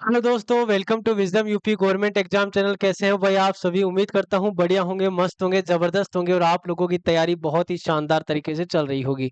Hello दोस्तों, welcome to wisdom UP government exam channel. कैसे हो भाई आप सभी? उम्मीद करता हूँ बढ़िया होंगे, मस्त होंगे, जबरदस्त होंगे और आप लोगों की तैयारी बहुत ही शानदार तरीके से चल रही होगी।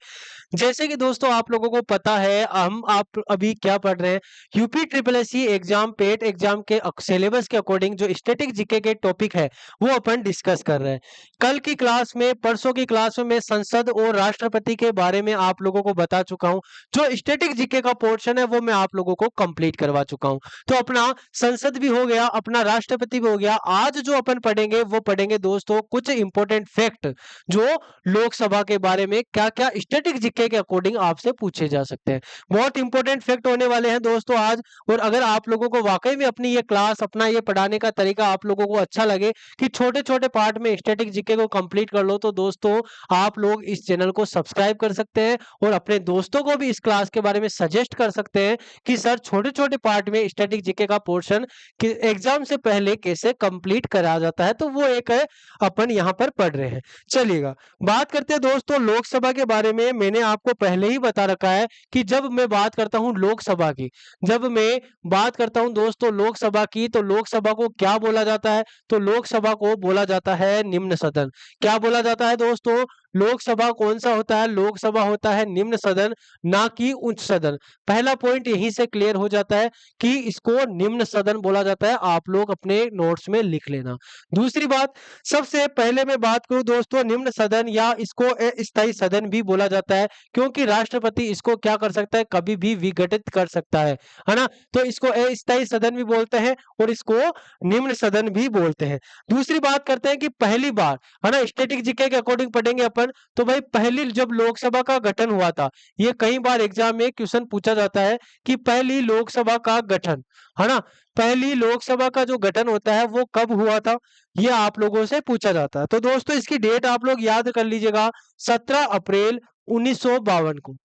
जैसे कि दोस्तों आप लोगों को पता है, हम आप अभी क्या पढ़ रहे हैं। UP triple S C exam, PET exam के सिलेबस के अकॉर्डिंग जो स्टैटिक जीके के टॉपिक है वो अपन डिस्कस कर रहे हैं। कल की क्लास में, परसों की क्लास में मैं संसद और राष्ट्रपति के बारे में आप लोगों को बता चुका हूं। जो स्टैटिक जीके का पोर्शन है वो मैं आप लोगों को कंप्लीट करवा चुका हूं। तो अपना संसद भी हो गया, अपना राष्ट्रपति भी हो गया। आज जो अपन पढ़ेंगे वो पढ़ेंगे दोस्तों कुछ इंपॉर्टेंट फैक्ट जो लोकसभा के बारे में क्या क्या स्टैटिक जीके के अकॉर्डिंग आपसे पूछे जा सकते हैं। बहुत इंपॉर्टेंट फैक्ट होने वाले हैं दोस्तों आज। और अगर आप लोगों को वाकई में अपनी ये क्लास, अपना ये पढ़ाने का तरीका आप लोगों को अच्छा लगे कि छोटे छोटे पार्ट में स्टैटिक जीके को कंप्लीट कर लो, तो दोस्तों आप लोग इस चैनल को सब्सक्राइब कर सकते हैं और अपने दोस्तों को भी इस क्लास के बारे में सजेस्ट कर सकते हैं कि सर छोटे छोटे पार्ट में स्टैटिक जीके का पोर्शन एग्जाम से पहले कैसे कंप्लीट करा जाता है। तो वो एक है, अपन यहाँ पर पढ़ रहे हैं। चलिएगा, बात करते हैं दोस्तों लोकसभा के बारे में। मैंने आपको पहले ही बता रखा है कि जब मैं बात करता हूँ लोकसभा की, जब मैं बात करता हूँ दोस्तों लोकसभा की, तो लोकसभा को क्या बोला जाता है? तो लोकसभा को बोला जाता है निम्न सदन। क्या बोला जाता है दोस्तों? लोकसभा कौन सा होता है? लोकसभा होता है निम्न सदन, ना कि उच्च सदन। पहला पॉइंट यहीं से क्लियर हो जाता है कि इसको निम्न सदन बोला जाता है। आप लोग अपने नोट्स में लिख लेना। दूसरी बात, सबसे पहले मैं बात करूं दोस्तों, निम्न सदन या इसको अस्थायी सदन भी बोला जाता है, क्योंकि राष्ट्रपति इसको क्या कर सकता है? कभी भी विघटित कर सकता है ना? तो इसको अस्थायी सदन भी बोलते हैं और इसको निम्न सदन भी बोलते हैं। दूसरी बात करते हैं कि पहली बार, है ना, स्टैटिक जीके के अकॉर्डिंग पढ़ेंगे अपन। तो भाई पहली जब लोकसभा का गठन हुआ था, ये कई बार एग्जाम में क्वेश्चन पूछा जाता है कि पहली लोकसभा का गठन, है ना, पहली लोकसभा का जो गठन होता है वो कब हुआ था, ये आप लोगों से पूछा जाता है। तो दोस्तों इसकी डेट आप लोग याद कर लीजिएगा, 17 अप्रैल 1952 को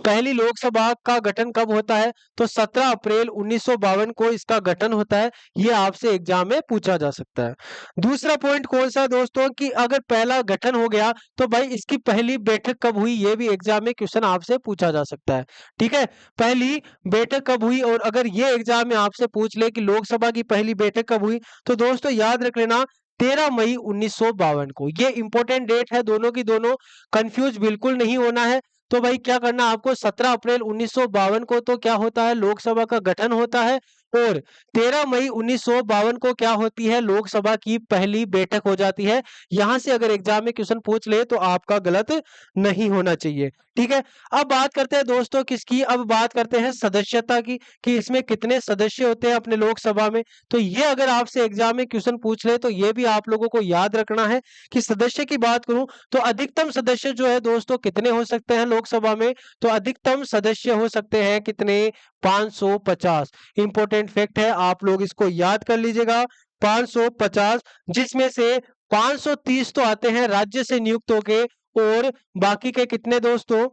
पहली लोकसभा का गठन कब होता है? तो 17 अप्रैल 1952 को इसका गठन होता है। ये आपसे एग्जाम में पूछा जा सकता है। दूसरा पॉइंट कौन सा दोस्तों, कि अगर पहला गठन हो गया तो भाई इसकी पहली बैठक कब हुई, ये भी एग्जाम में क्वेश्चन आपसे पूछा जा सकता है। ठीक है, पहली बैठक कब हुई, और अगर ये एग्जाम में आपसे पूछ ले कि लोकसभा की पहली बैठक कब हुई, तो दोस्तों याद रख लेना 13 मई 1952 को। ये इंपॉर्टेंट डेट है दोनों की दोनों, कंफ्यूज बिल्कुल नहीं होना है। तो भाई क्या करना आपको, 17 अप्रैल 1952 को तो क्या होता है? लोकसभा का गठन होता है। और 13 मई 1952 को क्या होती है? लोकसभा की पहली बैठक हो जाती है। यहां से अगर एग्जाम में क्वेश्चन पूछ ले तो आपका गलत नहीं होना चाहिए। ठीक है, अब बात करते हैं दोस्तों किसकी, अब बात करते हैं सदस्यता की, कि इसमें कितने सदस्य होते हैं अपने लोकसभा में। तो ये अगर आपसे एग्जाम में क्वेश्चन पूछ ले तो ये भी आप लोगों को याद रखना है कि सदस्य की बात करूं तो अधिकतम सदस्य जो है दोस्तों कितने हो सकते हैं लोकसभा में? तो अधिकतम सदस्य हो सकते हैं कितने? 550। इंपॉर्टेंट फैक्ट है, आप लोग इसको याद कर लीजिएगा, 550। जिसमें से 530 तो आते हैं राज्य से नियुक्त होके, और बाकी के कितने दोस्तों?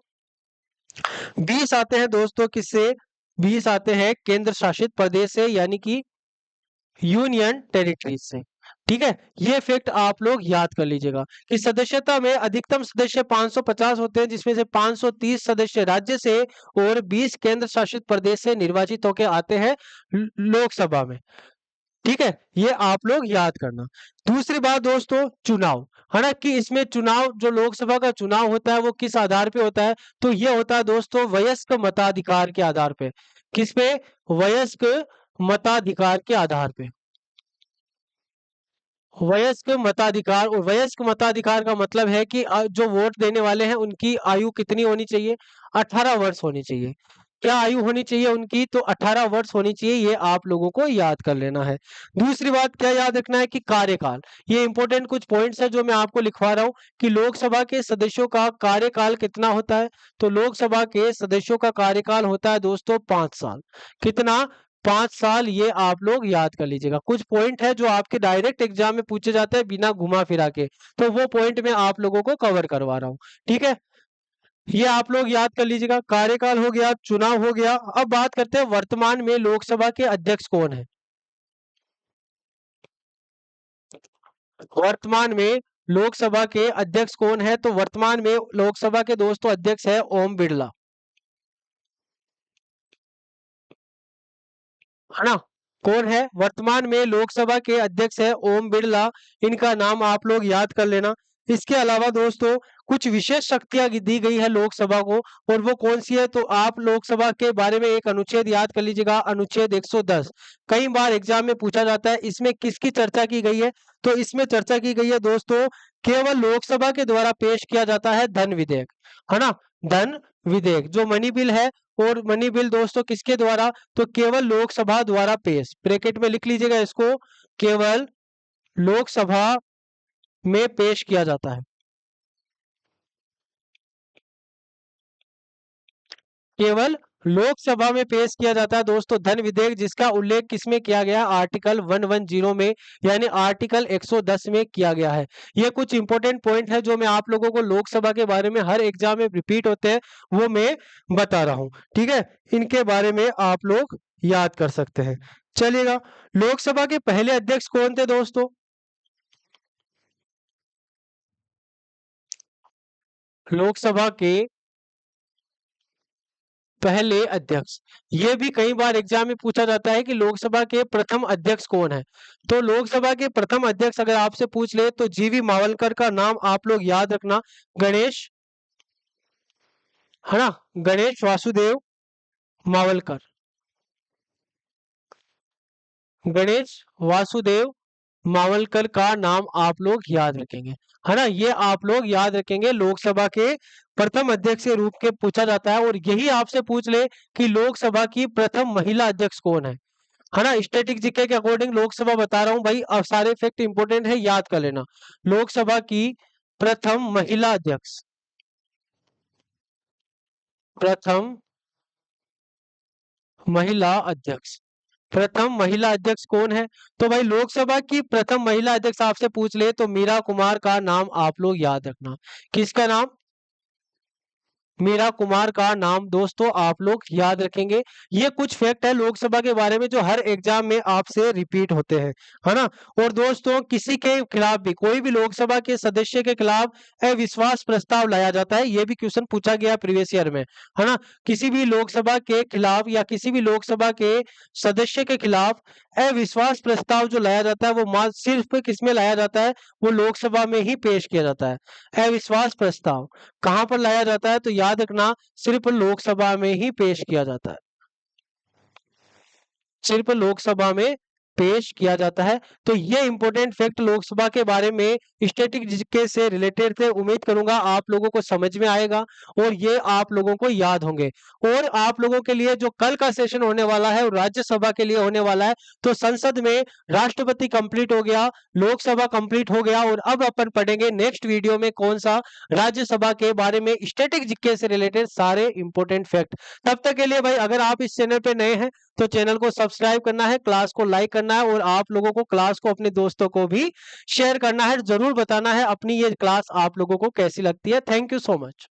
20 आते हैं दोस्तों किससे? 20 आते हैं केंद्र शासित प्रदेश से, यानी कि यूनियन टेरिटरीज से। ठीक है, ये फैक्ट आप लोग याद कर लीजिएगा कि सदस्यता में अधिकतम सदस्य 550 होते हैं, जिसमें से 530 सदस्य राज्य से और 20 केंद्र शासित प्रदेश से निर्वाचित होकर आते हैं लोकसभा में। ठीक है, ये आप लोग याद करना। दूसरी बात दोस्तों, चुनाव, है ना, कि इसमें चुनाव, जो लोकसभा का चुनाव होता है वो किस आधार पे होता है? तो ये होता है दोस्तों वयस्क मताधिकार के आधार पे। किस पे? वयस्क मताधिकार के आधार पे। वयस्क मताधिकार, और वयस्क मताधिकार का मतलब है कि जो वोट देने वाले हैं उनकी आयु कितनी होनी चाहिए? 18 वर्ष होनी चाहिए। क्या आयु होनी चाहिए उनकी? तो 18 वर्ष होनी चाहिए। ये आप लोगों को याद कर लेना है। दूसरी बात क्या याद रखना है कि कार्यकाल, ये इंपॉर्टेंट कुछ पॉइंट्स है जो मैं आपको लिखवा रहा हूँ कि लोकसभा के सदस्यों का कार्यकाल कितना होता है। तो लोकसभा के सदस्यों का कार्यकाल होता है दोस्तों 5 साल। कितना? 5 साल। ये आप लोग याद कर लीजिएगा। कुछ पॉइंट है जो आपके डायरेक्ट एग्जाम में पूछे जाते हैं बिना घुमा फिरा के, तो वो पॉइंट मैं आप लोगों को कवर करवा रहा हूँ। ठीक है, ये आप लोग याद कर लीजिएगा। कार्यकाल हो गया, चुनाव हो गया। अब बात करते हैं वर्तमान में लोकसभा के अध्यक्ष कौन है। वर्तमान में लोकसभा के अध्यक्ष कौन है? तो वर्तमान में लोकसभा के दोस्तों अध्यक्ष है ओम बिरला। है ना। कौन है वर्तमान में लोकसभा के अध्यक्ष है ओम बिरला, इनका नाम आप लोग याद कर लेना। इसके अलावा दोस्तों कुछ विशेष शक्तियां दी गई है लोकसभा को, और वो कौन सी है, तो आप लोकसभा के बारे में एक अनुच्छेद याद कर लीजिएगा, अनुच्छेद 110। कई बार एग्जाम में पूछा जाता है, इसमें किसकी चर्चा की गई है, तो इसमें चर्चा की गई है दोस्तों, केवल लोकसभा के द्वारा पेश किया जाता है धन विधेयक, है ना। धन विधेयक जो मनी बिल है, और मनी बिल दोस्तों किसके द्वारा, तो केवल लोकसभा द्वारा पेश, ब्रैकेट में लिख लीजिएगा इसको, केवल लोकसभा में पेश किया जाता है, केवल लोकसभा में पेश किया जाता है दोस्तों धन विधेयक, जिसका उल्लेख किसमें किया गया है, आर्टिकल 110 में, यानी आर्टिकल 110 में किया गया है। ये कुछ इंपॉर्टेंट पॉइंट है जो मैं आप लोगों को लोकसभा के बारे में हर एग्जाम में रिपीट होते हैं, वो मैं बता रहा हूँ, ठीक है। इनके बारे में आप लोग याद कर सकते हैं। चलिएगा, लोकसभा के पहले अध्यक्ष कौन थे दोस्तों, लोकसभा के पहले अध्यक्ष, ये भी कई बार एग्जाम में पूछा जाता है कि लोकसभा के प्रथम अध्यक्ष कौन है। तो लोकसभा के प्रथम अध्यक्ष अगर आपसे पूछ ले तो जीवी मावलकर का नाम आप लोग याद रखना, गणेश, है ना, गणेश वासुदेव मावलकर, गणेश वासुदेव मावलकर का नाम आप लोग याद रखेंगे, है ना। ये आप लोग याद रखेंगे, लोकसभा के प्रथम अध्यक्ष के रूप के पूछा जाता है। और यही आपसे पूछ ले कि लोकसभा की प्रथम महिला अध्यक्ष कौन है ना। स्टैटिक जीके के अकॉर्डिंग लोकसभा बता रहा हूं भाई, अब सारे फैक्ट इंपोर्टेंट है, याद कर लेना। लोकसभा की प्रथम महिला अध्यक्ष, प्रथम महिला अध्यक्ष, प्रथम महिला अध्यक्ष कौन है, तो भाई लोकसभा की प्रथम महिला अध्यक्ष आपसे पूछ ले तो मीरा कुमार का नाम आप लोग याद रखना। किसका नाम, मीरा कुमार का नाम दोस्तों आप लोग याद रखेंगे। ये कुछ फैक्ट है लोकसभा के बारे में जो हर एग्जाम में आपसे रिपीट होते हैं, है ना। और दोस्तों किसी के खिलाफ भी, कोई भी लोकसभा के सदस्य के खिलाफ अविश्वास प्रस्ताव लाया जाता है, ये भी क्वेश्चन पूछा गया प्रीवियस ईयर में, है ना। किसी भी लोकसभा के खिलाफ या किसी भी लोकसभा के सदस्य के खिलाफ अविश्वास प्रस्ताव जो लाया जाता है, वो मात्र सिर्फ किसमें लाया जाता है, वो लोकसभा में ही पेश किया जाता है। अविश्वास प्रस्ताव कहां पर लाया जाता है, तो याद रखना सिर्फ लोकसभा में ही पेश किया जाता है, सिर्फ लोकसभा में पेश किया जाता है। तो ये इंपॉर्टेंट फैक्ट लोकसभा के बारे में स्टैटिक जीके से रिलेटेड थे, उम्मीद करूंगा आप लोगों को समझ में आएगा और ये आप लोगों को याद होंगे। और आप लोगों के लिए जो कल का सेशन होने वाला है वो राज्यसभा के लिए होने वाला है। तो संसद में राष्ट्रपति कंप्लीट हो गया, लोकसभा कंप्लीट हो गया, और अब अपन पढ़ेंगे नेक्स्ट वीडियो में कौन सा, राज्यसभा के बारे में स्टैटिक जीके से रिलेटेड सारे इंपॉर्टेंट फैक्ट। तब तक के लिए भाई अगर आप इस चैनल पे नए हैं तो चैनल को सब्सक्राइब करना है, क्लास को लाइक करना है, और आप लोगों को क्लास को अपने दोस्तों को भी शेयर करना है। जरूर बताना है अपनी ये क्लास आप लोगों को कैसी लगती है। Thank you so much.